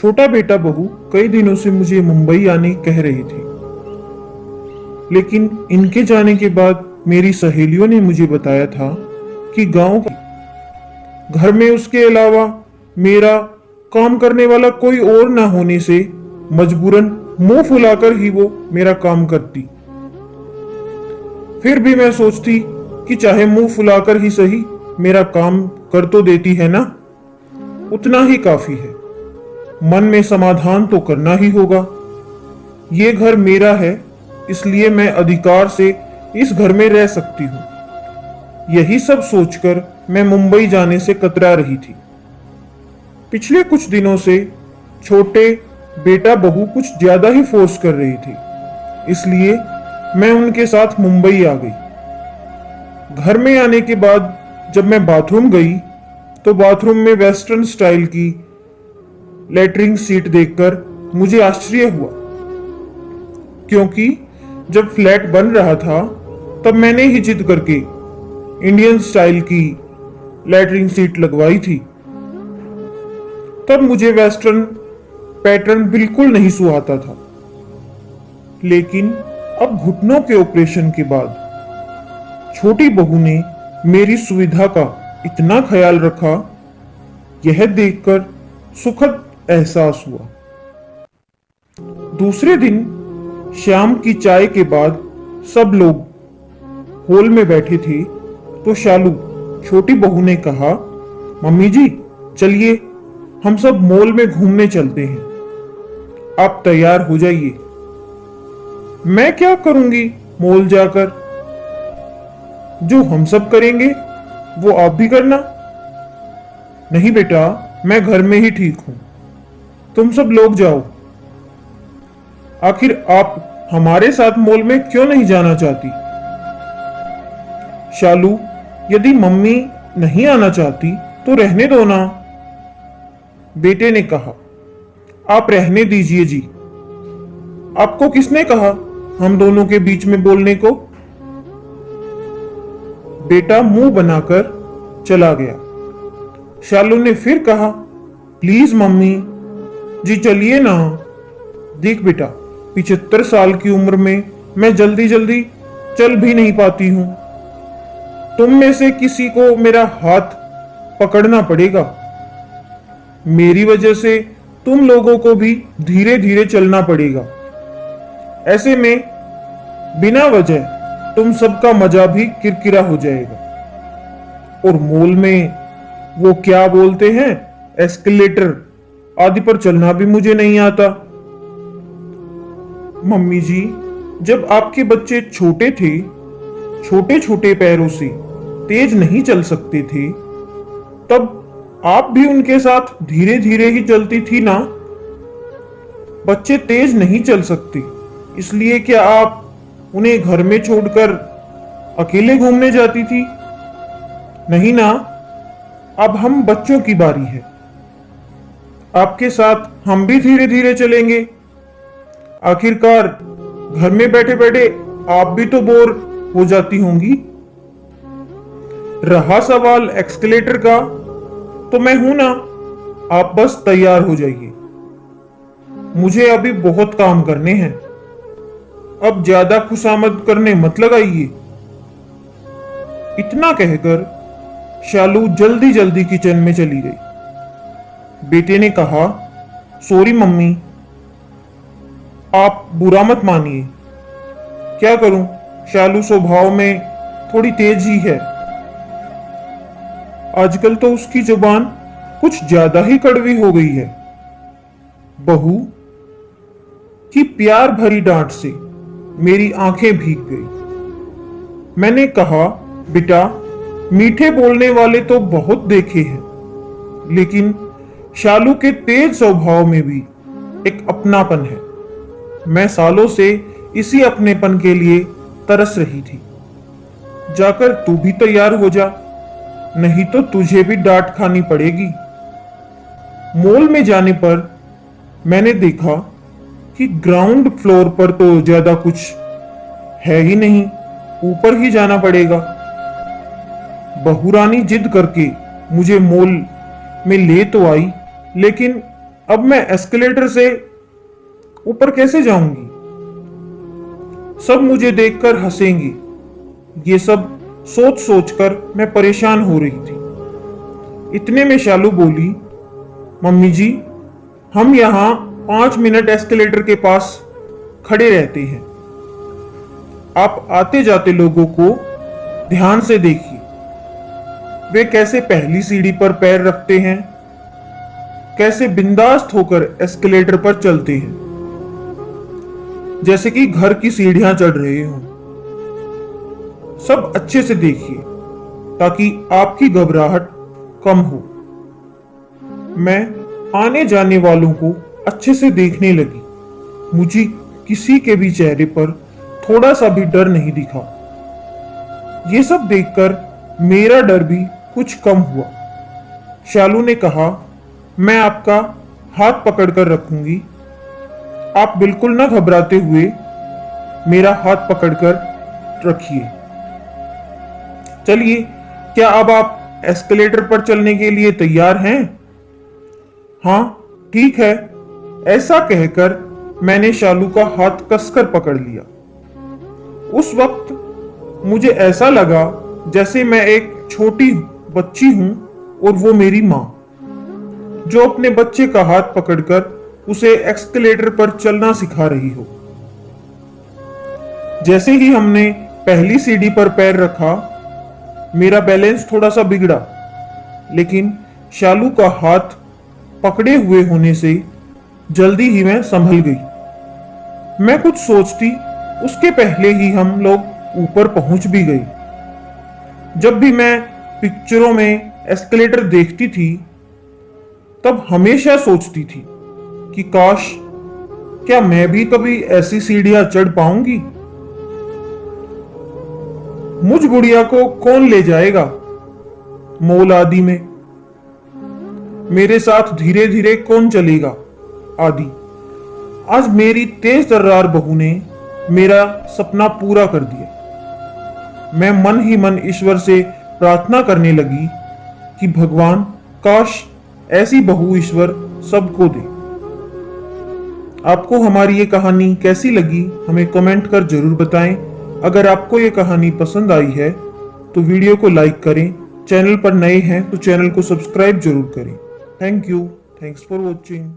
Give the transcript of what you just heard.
छोटा बेटा बहू कई दिनों से मुझे मुंबई आने कह रही थी, लेकिन इनके जाने के बाद मेरी सहेलियों ने मुझे बताया था कि गांव घर में उसके अलावा मेरा काम करने वाला कोई और ना होने से मजबूरन मुंह फुलाकर ही वो मेरा काम करती। फिर भी मैं सोचती कि चाहे मुंह फुलाकर ही सही मेरा काम कर तो देती है ना, उतना ही काफी है। मन में समाधान तो करना ही होगा। ये घर मेरा है, इसलिए मैं अधिकार से इस घर में रह सकती हूं। यही सब सोचकर मैं मुंबई जाने से कतरा रही थी। पिछले कुछ दिनों से छोटे बेटा बहू कुछ ज्यादा ही फोर्स कर रही थी, इसलिए मैं उनके साथ मुंबई आ गई। घर में आने के बाद जब मैं बाथरूम गई तो बाथरूम में वेस्टर्न स्टाइल की लेटरिंग सीट देखकर मुझे आश्चर्य हुआ, क्योंकि जब फ्लैट बन रहा था तब मैंने ही जिद करके इंडियन स्टाइल की लेटरिंग सीट लगवाई थी। तब मुझे वेस्टर्न पैटर्न बिल्कुल नहीं सुहाता था, लेकिन अब घुटनों के ऑपरेशन के बाद छोटी बहू ने मेरी सुविधा का इतना ख्याल रखा, यह देखकर सुखद एहसास हुआ। दूसरे दिन शाम की चाय के बाद सब लोग हॉल में बैठे थे तो शालू छोटी बहू ने कहा, मम्मी जी चलिए हम सब मॉल में घूमने चलते हैं, आप तैयार हो जाइए। मैं क्या करूंगी मॉल जाकर, जो हम सब करेंगे वो आप भी करना। नहीं बेटा, मैं घर में ही ठीक हूं, तुम सब लोग जाओ। आखिर आप हमारे साथ मॉल में क्यों नहीं जाना चाहती? शालू, यदि मम्मी नहीं आना चाहती तो रहने दो ना। बेटे ने कहा, आप रहने दीजिए जी। आपको किसने कहा हम दोनों के बीच में बोलने को? बेटा मुंह बनाकर चला गया। शालू ने फिर कहा, प्लीज मम्मी जी चलिए ना। देख बेटा, 75 साल की उम्र में मैं जल्दी जल्दी चल भी नहीं पाती हूं। तुम में से किसी को मेरा हाथ पकड़ना पड़ेगा। मेरी वजह से तुम लोगों को भी धीरे धीरे चलना पड़ेगा। ऐसे में बिना वजह तुम सबका मजा भी किरकिरा हो जाएगा। और मॉल में वो क्या बोलते हैं, एस्केलेटर आदि पर चलना भी मुझे नहीं आता। मम्मी जी, जब आपके बच्चे छोटे थे, छोटे छोटे पैरों से तेज नहीं चल सकते थे, तब आप भी उनके साथ धीरे धीरे ही चलती थी ना। बच्चे तेज नहीं चल सकते, इसलिए क्या आप उन्हें घर में छोड़कर अकेले घूमने जाती थी? नहीं ना, अब हम बच्चों की बारी है। आपके साथ हम भी धीरे धीरे चलेंगे। आखिरकार घर में बैठे बैठे आप भी तो बोर हो जाती होंगी। रहा सवाल एक्सकेलेटर का, तो मैं हूं ना, आप बस तैयार हो जाइए। मुझे अभी बहुत काम करने हैं, अब ज्यादा खुशामद करने मत लगाइए। इतना कहकर शालू जल्दी जल्दी किचन में चली गई। बेटे ने कहा, सॉरी मम्मी, आप बुरा मत मानिए। क्या करूं, शालू स्वभाव में थोड़ी तेज ही है। आजकल तो उसकी जुबान कुछ ज्यादा ही कड़वी हो गई है। बहू की प्यार भरी डांट से मेरी आंखें भीग गई। मैंने कहा, बेटा मीठे बोलने वाले तो बहुत देखे हैं, लेकिन शालू के तेज स्वभाव में भी एक अपनापन है। मैं सालों से इसी अपनेपन के लिए तरस रही थी। जाकर तू भी तैयार हो जा, नहीं तो तुझे भी डांट खानी पड़ेगी। मॉल में जाने पर मैंने देखा कि ग्राउंड फ्लोर पर तो ज्यादा कुछ है ही नहीं, ऊपर ही जाना पड़ेगा। बहुरानी जिद करके मुझे मॉल में ले तो आई, लेकिन अब मैं एस्केलेटर से ऊपर कैसे जाऊंगी? सब मुझे देखकर हंसेंगे। ये सब सोच सोचकर मैं परेशान हो रही थी। इतने में शालू बोली, मम्मी जी, हम यहां 5 मिनट एस्केलेटर के पास खड़े रहते हैं। आप आते जाते लोगों को ध्यान से देखिए। वे कैसे पहली सीढ़ी पर पैर रखते हैं, कैसे बिंदास होकर एस्केलेटर पर चलते हैं, जैसे कि घर की सीढ़ियां चढ़ रहे हों। सब अच्छे से देखिए ताकि आपकी घबराहट कम हो। मैं आने जाने वालों को अच्छे से देखने लगी। मुझे किसी के भी चेहरे पर थोड़ा सा भी डर नहीं दिखा। ये सब देखकर मेरा डर भी कुछ कम हुआ। शालू ने कहा, मैं आपका हाथ पकड़कर रखूंगी। आप बिल्कुल ना घबराते हुए मेरा हाथ पकड़कर रखिए। चलिए, क्या अब आप एस्केलेटर पर चलने के लिए तैयार हैं? हाँ, ठीक है। ऐसा कहकर मैंने शालू का हाथ कसकर पकड़ लिया। उस वक्त मुझे ऐसा लगा जैसे मैं एक छोटी बच्ची हूं और वो मेरी मां, जो अपने बच्चे का हाथ पकड़कर उसे एस्केलेटर पर चलना सिखा रही हो। जैसे ही हमने पहली सीढ़ी पर पैर रखा, मेरा बैलेंस थोड़ा सा बिगड़ा, लेकिन शालू का हाथ पकड़े हुए होने से जल्दी ही मैं संभल गई। मैं कुछ सोचती उसके पहले ही हम लोग ऊपर पहुंच भी गए। जब भी मैं पिक्चरों में एस्केलेटर देखती थी, तब हमेशा सोचती थी कि काश, क्या मैं भी कभी ऐसी सीढ़ियां चढ़ पाऊंगी? मुझ गुड़िया को कौन ले जाएगा मॉल आदि में? मेरे साथ धीरे धीरे कौन चलेगा आदि। आज मेरी तेज तर्रार बहू ने मेरा सपना पूरा कर दिया। मैं मन ही मन ईश्वर से प्रार्थना करने लगी कि भगवान, काश ऐसी बहू ईश्वर सबको दे। आपको हमारी ये कहानी कैसी लगी हमें कमेंट कर जरूर बताएं। अगर आपको ये कहानी पसंद आई है तो वीडियो को लाइक करें। चैनल पर नए हैं तो चैनल को सब्सक्राइब जरूर करें। Thank you. Thanks for watching.